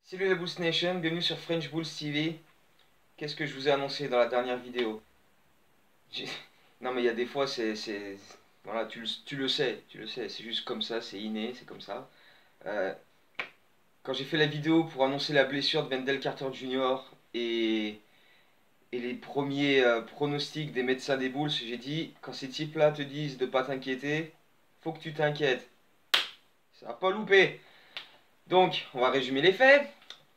Salut la Boost Nation, bienvenue sur French Bulls TV. Qu'est-ce que je vous ai annoncé dans la dernière vidéo? J'ai- Non mais il y a des fois, voilà, tu le sais, c'est juste comme ça, c'est inné, c'est comme ça. Euh, Quand j'ai fait la vidéo pour annoncer la blessure de Wendell Carter Jr. et les premiers pronostics des médecins des Bulls, j'ai dit, quand ces types-là te disent de pas t'inquiéter, faut que tu t'inquiètes. Ça va pas louper. Donc, on va résumer les faits.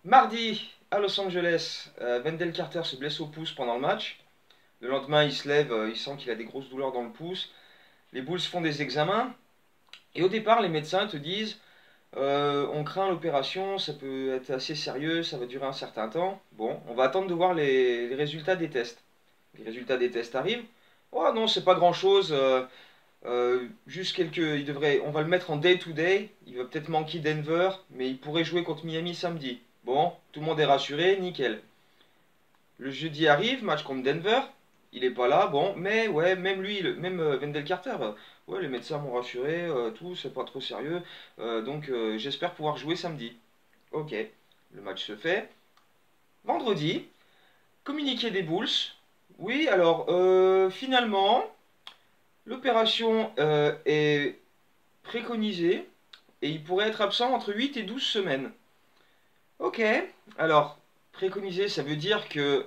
Mardi, à Los Angeles, Wendell Carter se blesse au pouce pendant le match. Le lendemain, il se lève, il sent qu'il a des grosses douleurs dans le pouce. Les Bulls font des examens. Et au départ, les médecins te disent on craint l'opération, ça peut être assez sérieux, ça va durer un certain temps. Bon, on va attendre de voir les résultats des tests. Les résultats des tests arrivent. Oh non, c'est pas grand chose. Juste quelques. On va le mettre en day-to-day. Il va peut-être manquer Denver, mais il pourrait jouer contre Miami samedi. Bon, tout le monde est rassuré, nickel. Le jeudi arrive, match contre Denver. Il est pas là, bon, mais ouais, même lui, même Wendell Carter, ouais, les médecins m'ont rassuré, tout, c'est pas trop sérieux, donc j'espère pouvoir jouer samedi. Ok, le match se fait. Vendredi, communiqué des Bulls. Oui, alors, finalement, l'opération est préconisée et il pourrait être absent entre 8 et 12 semaines. Ok, alors, préconisé, ça veut dire que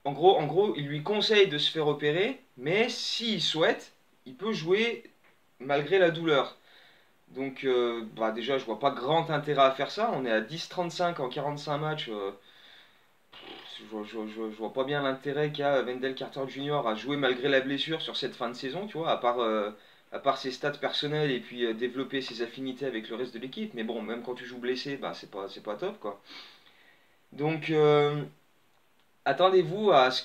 en gros, il lui conseille de se faire opérer, mais s'il souhaite, il peut jouer malgré la douleur. Donc, bah déjà, je vois pas grand intérêt à faire ça. On est à 10-35 en 45 matchs. Je vois pas bien l'intérêt qu'a Wendell Carter Jr. à jouer malgré la blessure sur cette fin de saison, tu vois, à part ses stats personnelles et puis développer ses affinités avec le reste de l'équipe. Mais bon, même quand tu joues blessé, bah c'est pas top, quoi. Donc, attendez-vous à ce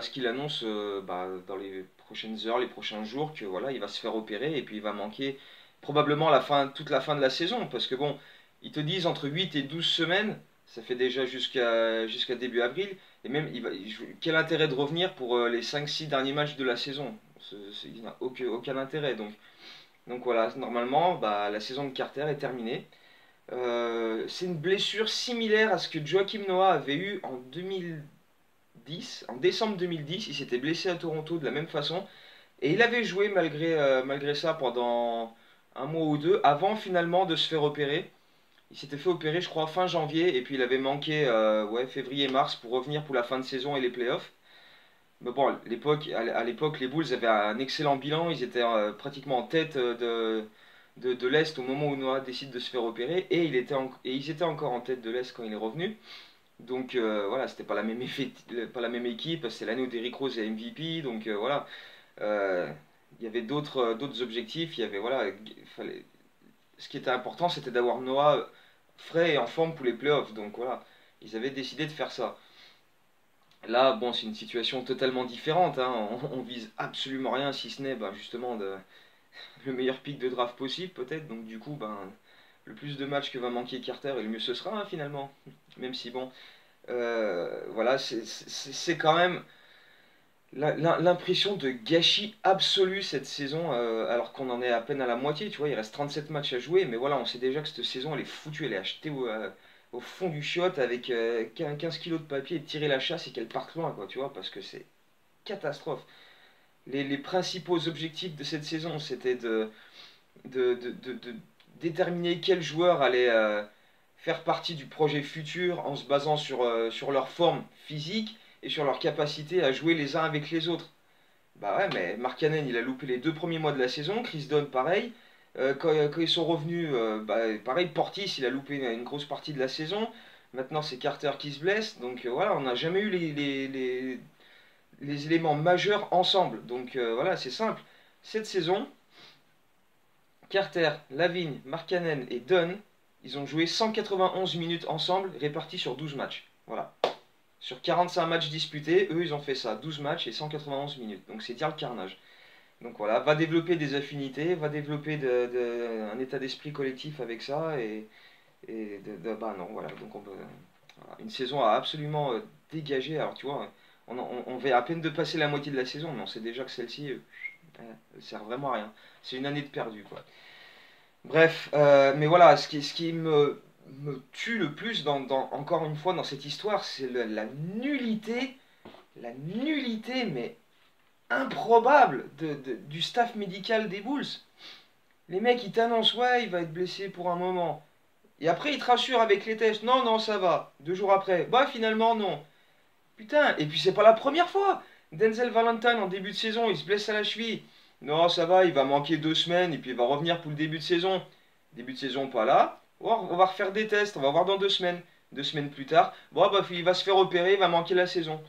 qu'il annonce bah, dans les prochaines heures, les prochains jours, que voilà, il va se faire opérer et puis il va manquer probablement toute la fin de la saison. Parce que bon, ils te disent entre 8 et 12 semaines, ça fait déjà jusqu'à début avril. Et même, quel intérêt de revenir pour les 5-6 derniers matchs de la saison? Il n'a aucun intérêt. Donc voilà, normalement, bah, la saison de Carter est terminée. C'est une blessure similaire à ce que Joakim Noah avait eu en 2010, en décembre 2010, il s'était blessé à Toronto de la même façon. Et il avait joué malgré ça pendant un mois ou deux, avant finalement de se faire opérer. Il s'était fait opérer, je crois, fin janvier, et puis il avait manqué ouais, février-mars pour revenir pour la fin de saison et les playoffs. Mais bon, à l'époque, les Bulls avaient un excellent bilan, ils étaient pratiquement en tête de l'Est au moment où Noah décide de se faire opérer, et ils étaient encore en tête de l'Est quand il est revenu. Donc voilà, c'était pas la même équipe, c'est l'année où Derrick Rose est MVP, donc voilà. Euh, il y avait d'autres objectifs, il y avait voilà, ce qui était important c'était d'avoir Noah frais et en forme pour les playoffs, donc voilà, ils avaient décidé de faire ça. Là, bon, c'est une situation totalement différente, hein. On vise absolument rien si ce n'est ben, justement le meilleur pick de draft possible peut-être, donc du coup, ben, le plus de matchs que va manquer Carter et le mieux ce sera hein, finalement. Même si bon, voilà, c'est quand même l'impression de gâchis absolu cette saison, alors qu'on en est à peine à la moitié, tu vois, il reste 37 matchs à jouer, mais voilà, on sait déjà que cette saison, elle est foutue, elle est achetée au fond du chiotte avec 15 kilos de papier et tirer la chasse et qu'elle parte loin, quoi, tu vois, parce que c'est catastrophe. Les principaux objectifs de cette saison, c'était de déterminer quel joueur allait faire partie du projet futur en se basant sur leur forme physique et sur leur capacité à jouer les uns avec les autres. Bah ouais, mais Mark Cannon, il a loupé les deux premiers mois de la saison, Chris Dunn, pareil. Quand ils sont revenus, bah, pareil, Portis, il a loupé une grosse partie de la saison. Maintenant, c'est Carter qui se blesse. Donc voilà, on n'a jamais eu les éléments majeurs ensemble. Donc voilà, c'est simple. Cette saison, Carter, Lavigne, Markkanen et Dunn, ils ont joué 191 minutes ensemble, répartis sur 12 matchs. Voilà. Sur 45 matchs disputés, eux, ils ont fait ça, 12 matchs et 191 minutes. Donc c'est dire le carnage. Donc voilà, va développer des affinités, va développer un état d'esprit collectif avec ça, bah non, voilà. Donc voilà. Une saison à absolument dégager. Alors tu vois, on vient à peine de passer la moitié de la saison, mais on sait déjà que celle-ci, elle sert vraiment à rien. C'est une année de perdu, quoi. Bref, mais voilà, ce qui me me tue le plus, encore une fois, dans cette histoire, c'est la nullité, mais improbable du staff médical des Bulls. Les mecs, ils t'annoncent, ouais, il va être blessé pour un moment. Et après, ils te rassurent avec les tests. Non, non, ça va. 2 jours après. Bah, finalement, non. Putain, et puis c'est pas la première fois. Denzel Valentine, en début de saison, il se blesse à la cheville. Non, ça va, il va manquer 2 semaines, et puis il va revenir pour le début de saison. Début de saison, pas là. On va refaire des tests, on va voir dans 2 semaines. 2 semaines plus tard, bon, bah, il va se faire opérer, il va manquer la saison.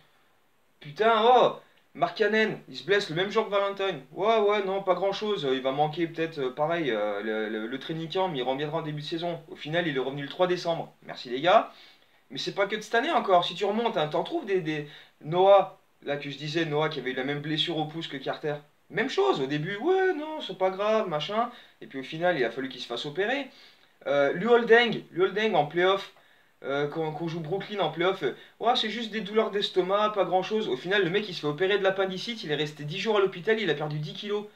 Putain, oh, Mark Cannon, il se blesse le même jour que Valentine. Ouais, ouais, non, pas grand-chose. Il va manquer peut-être, pareil, le training camp, mais il reviendra en début de saison. Au final, il est revenu le 3 décembre. Merci les gars. Mais c'est pas que de cette année encore. Si tu remontes, hein, t'en trouves Noah, là que je disais, Noah qui avait eu la même blessure au pouce que Carter. Même chose, au début, ouais, non, c'est pas grave, machin. Et puis au final, il a fallu qu'il se fasse opérer. Liu Holdeng en playoff, quand on joue Brooklyn en playoff, ouais, c'est juste des douleurs d'estomac, pas grand chose. Au final, le mec il se fait opérer de l'appendicite, il est resté 10 jours à l'hôpital, il a perdu 10 kilos.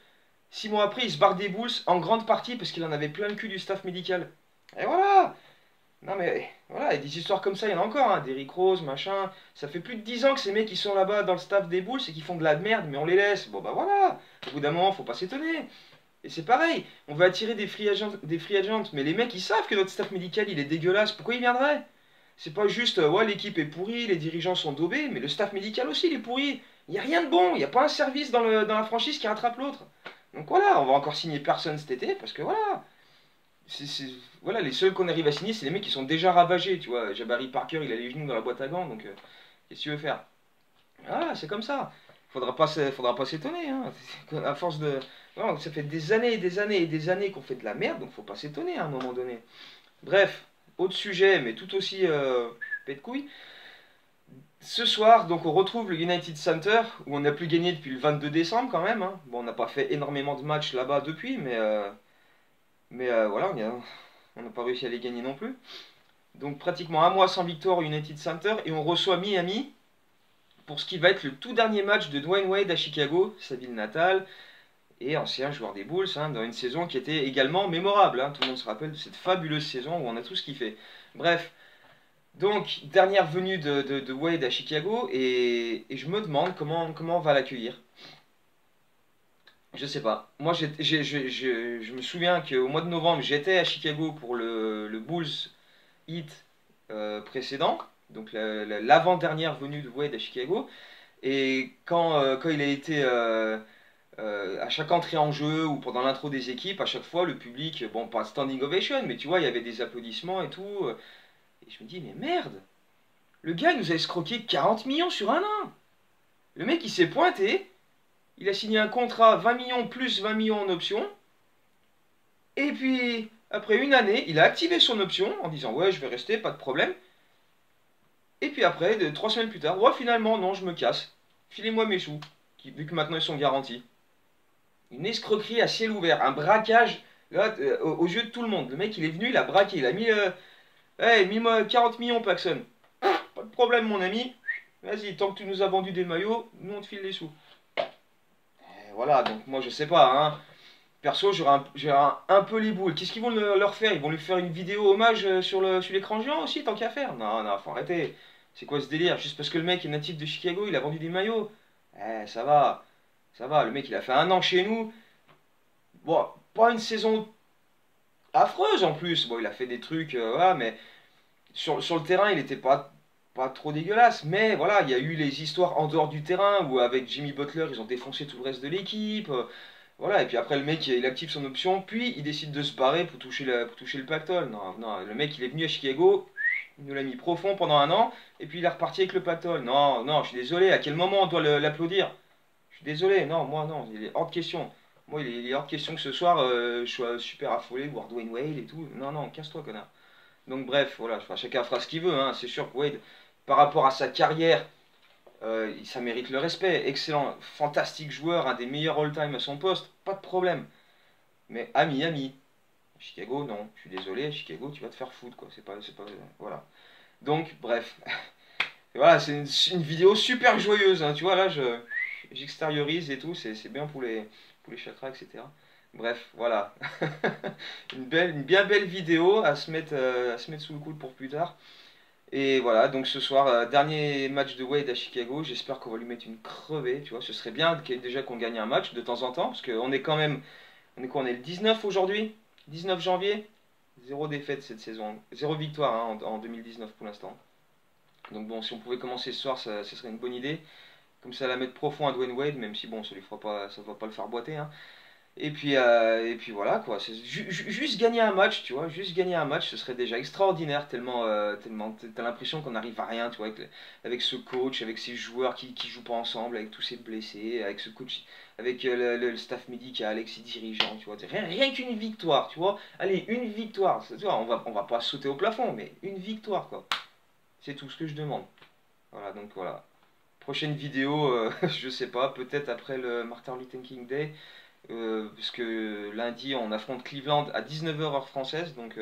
6 mois après, il se barre des Bulls en grande partie parce qu'il en avait plein le cul du staff médical. Et voilà! Non mais voilà, et des histoires comme ça, il y en a encore, hein, Derrick Rose, machin. Ça fait plus de 10 ans que ces mecs qui sont là-bas dans le staff des Bulls et qui font de la merde, mais on les laisse. Bon bah voilà, au bout d'un moment, faut pas s'étonner. Et c'est pareil, on va attirer des free agents, mais les mecs ils savent que notre staff médical il est dégueulasse, pourquoi ils viendraient? C'est pas juste, ouais, l'équipe est pourrie, les dirigeants sont daubés, mais le staff médical aussi il est pourri. Il n'y a rien de bon, il n'y a pas un service dans la franchise qui rattrape l'autre. Donc voilà, on va encore signer personne cet été, parce que voilà, voilà, les seuls qu'on arrive à signer, c'est les mecs qui sont déjà ravagés, tu vois. Jabari Parker, il a les genoux dans la boîte à gants, donc qu'est-ce que tu veux faire? Ah, c'est comme ça. Faudra pas s'étonner, hein. À force de... Non, ça fait des années et des années et des années qu'on fait de la merde, donc faut pas s'étonner à un moment donné. Bref, autre sujet, mais tout aussi pète de couilles. Ce soir, donc on retrouve le United Center, où on n'a plus gagné depuis le 22 décembre quand même, hein. Bon, on n'a pas fait énormément de matchs là-bas depuis, mais voilà, on n'a pas réussi à les gagner non plus. Donc pratiquement un mois sans victoire au United Center, et on reçoit Miami pour ce qui va être le tout dernier match de Dwayne Wade à Chicago, sa ville natale, et ancien joueur des Bulls, hein, dans une saison qui était également mémorable, hein. Tout le monde se rappelle de cette fabuleuse saison où on a tous kiffé. Bref, donc dernière venue de Wade à Chicago, et je me demande comment on va l'accueillir. Je sais pas. Moi, je me souviens qu'au mois de novembre, j'étais à Chicago pour le Bulls Heat précédent, donc l'avant-dernière venue de Wade à Chicago. Et quand il a été à chaque entrée en jeu ou pendant l'intro des équipes, à chaque fois, le public, bon, pas standing ovation, mais tu vois, il y avait des applaudissements et tout. Et je me dis, mais merde, le gars, il nous a escroqué 40 millions sur un an. Le mec, il s'est pointé, il a signé un contrat 20 millions plus 20 millions en option. Et puis, après une année, il a activé son option en disant, ouais, je vais rester, pas de problème. Et puis après, 3 semaines plus tard, ouais, finalement, non, je me casse. Filez-moi mes sous, vu que maintenant ils sont garantis. Une escroquerie à ciel ouvert, un braquage là, aux yeux de tout le monde. Le mec, il est venu, il a braqué, il a mis, hey, mis-moi 40 millions, Paxson. Pas de problème, mon ami. Vas-y, tant que tu nous as vendu des maillots, nous on te file les sous. Et voilà, donc moi je sais pas, hein. Perso, j'aurais un peu les boules. Qu'est-ce qu'ils vont leur faire? Ils vont lui faire une vidéo hommage sur l'écran géant aussi, tant qu'à faire? Non, non, faut arrêter. C'est quoi ce délire? Juste parce que le mec est natif de Chicago, il a vendu des maillots. Eh, ça va. Ça va, le mec il a fait un an chez nous. Bon, pas une saison affreuse en plus. Bon, il a fait des trucs, voilà, mais sur le terrain, il était pas trop dégueulasse. Mais voilà, il y a eu les histoires en dehors du terrain où avec Jimmy Butler, ils ont défoncé tout le reste de l'équipe. Voilà, et puis après le mec il active son option, puis il décide de se barrer pour toucher le pactole. Non, non, le mec il est venu à Chicago, il nous l'a mis profond pendant un an, et puis il est reparti avec le pactole. Non, non, je suis désolé, à quel moment on doit l'applaudir? Je suis désolé, non, moi non, il est hors de question. Moi il est hors de question que ce soir je sois super affolé, voir Dwayne Wade et tout. Non, non, casse-toi connard. Donc bref, voilà, enfin, chacun fera ce qu'il veut, hein. C'est sûr que Wade, par rapport à sa carrière, ça mérite le respect. Excellent, fantastique joueur, un des meilleurs all-time à son poste, pas de problème. Mais à Miami, Chicago, non, je suis désolé, Chicago, tu vas te faire foutre, quoi. C'est pas, voilà. Donc, bref. Et voilà, c'est une vidéo super joyeuse, hein. Tu vois, là, j'extériorise et tout, c'est bien pour les chakras, etc. Bref, voilà. Une bien belle vidéo à se mettre sous le coude pour plus tard. Et voilà, donc ce soir, dernier match de Wade à Chicago. J'espère qu'on va lui mettre une crevée, tu vois. Ce serait bien déjà qu'on gagne un match de temps en temps, parce qu'on est quand même, on est quoi, on est le 19 aujourd'hui? 19 janvier? Zéro défaite cette saison. Zéro victoire hein, en 2019 pour l'instant. Donc bon, si on pouvait commencer ce soir, ça serait une bonne idée. Comme ça, la mettre profond à Dwayne Wade, même si bon, ça lui fera pas, ça va pas le faire boiter. Hein. Et puis voilà quoi, c'est juste gagner un match, tu vois, juste gagner un match, ce serait déjà extraordinaire, tellement t'as l'impression qu'on n'arrive à rien, tu vois, avec ce coach, avec ces joueurs qui jouent pas ensemble, avec tous ces blessés, avec ce coach, avec le staff médical, avec ses dirigeants, tu vois, rien qu'une victoire, tu vois, allez, une victoire, tu vois, on va pas sauter au plafond, mais une victoire quoi, c'est tout ce que je demande. Voilà, donc voilà. Prochaine vidéo, je sais pas, peut-être après le Martin Luther King Day. Parce que lundi on affronte Cleveland à 19 h heure française, donc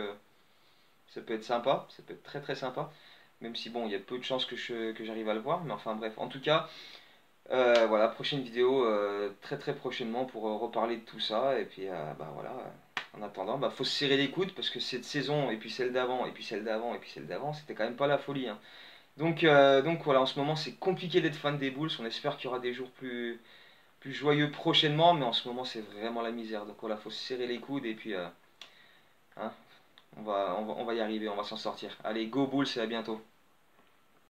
ça peut être sympa, ça peut être très très sympa. Même si bon, il y a peu de chances que j'arrive à le voir, mais enfin bref. En tout cas, voilà, prochaine vidéo très très prochainement pour reparler de tout ça. Et puis bah voilà, en attendant, bah faut se serrer les coudes parce que cette saison, et puis celle d'avant, et puis celle d'avant, et puis celle d'avant, c'était quand même pas la folie. Hein. Donc voilà, en ce moment c'est compliqué d'être fan des Bulls. On espère qu'il y aura des jours plus joyeux prochainement, mais en ce moment c'est vraiment la misère. Donc voilà, faut se serrer les coudes et puis hein, on va y arriver, on va s'en sortir. Allez, go Bulls et à bientôt.